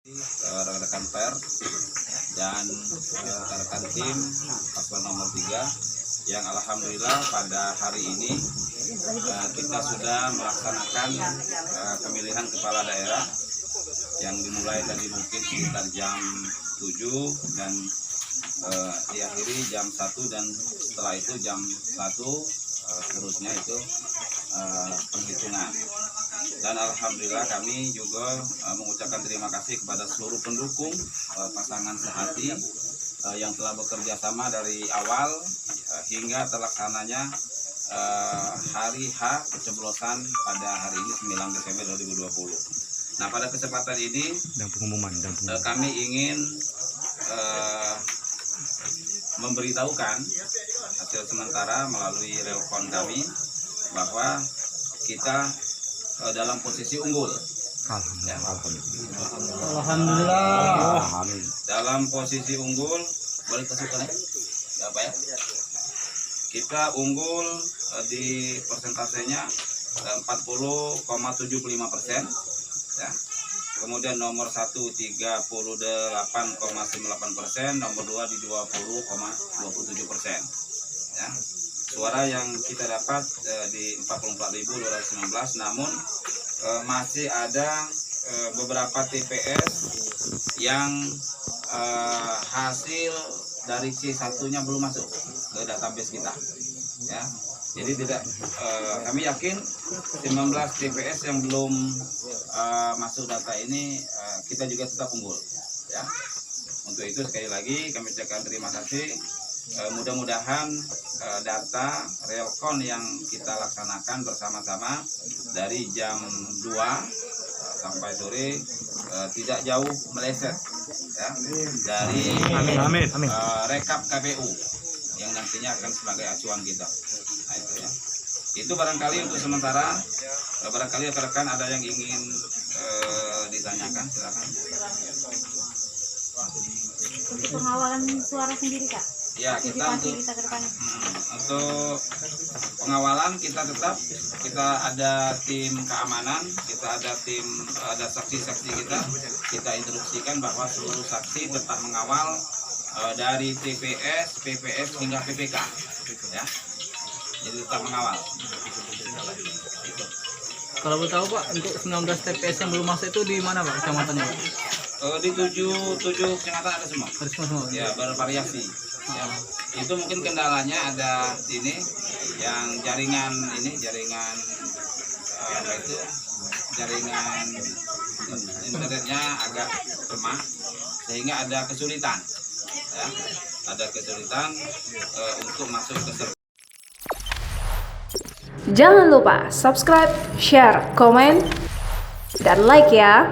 rekan-rekan per dan rekan-rekan tim paslon nomor 3 yang alhamdulillah pada hari ini kita sudah melaksanakan pemilihan kepala daerah yang dimulai tadi mungkin sekitar jam 7 dan diakhiri jam 1, dan setelah itu jam 1 seterusnya itu penghitungan. Dan alhamdulillah kami juga mengucapkan terima kasih kepada seluruh pendukung pasangan sehati yang telah bekerja sama dari awal hingga terlaksananya hari H pencoblosan pada hari ini 9 Desember 2020. Nah, pada kesempatan ini kami ingin memberitahukan hasil sementara melalui relkon kami bahwa kita dalam posisi unggul. Alhamdulillah. Dalam posisi unggul, boleh kasihkan apa ya? Kita unggul di persentasenya 40,75%. Ya. Kemudian nomor 1 38,98%, nomor 2 di 20,27%. Ya. Suara yang kita dapat di 44.219, namun masih ada beberapa TPS yang hasil dari C1-nya belum masuk ke database kita. Ya. Jadi tidak, kami yakin 19 TPS yang belum masuk data ini kita juga tetap unggul. Ya. Untuk itu sekali lagi kami ucapkan terima kasih. Mudah-mudahan data relkon yang kita laksanakan bersama-sama dari jam 2 sampai sore tidak jauh meleset ya, dari rekap KPU yang nantinya akan sebagai acuan kita. Nah, itu ya. Itu barangkali untuk sementara. Barangkali rekan-rekan ada yang ingin ditanyakan, silakan. Untuk pengawalan suara sendiri, Kak? Ya, kita untuk pengawalan kita ada tim keamanan, kita ada saksi-saksi kita instruksikan bahwa seluruh saksi tetap mengawal dari TPS, PPS hingga PPK, ya. Jadi tetap mengawal. Kalau boleh tahu Pak, untuk 19 TPS yang belum masuk itu di mana Pak kecamatannya? Di 7 kecamatan ada semua. Ya, bervariasi. Ya. Itu mungkin kendalanya ada ini yang jaringan internetnya agak lemah sehingga ada kesulitan ya, untuk masuk ke server. Jangan lupa subscribe, share, komen, dan like ya.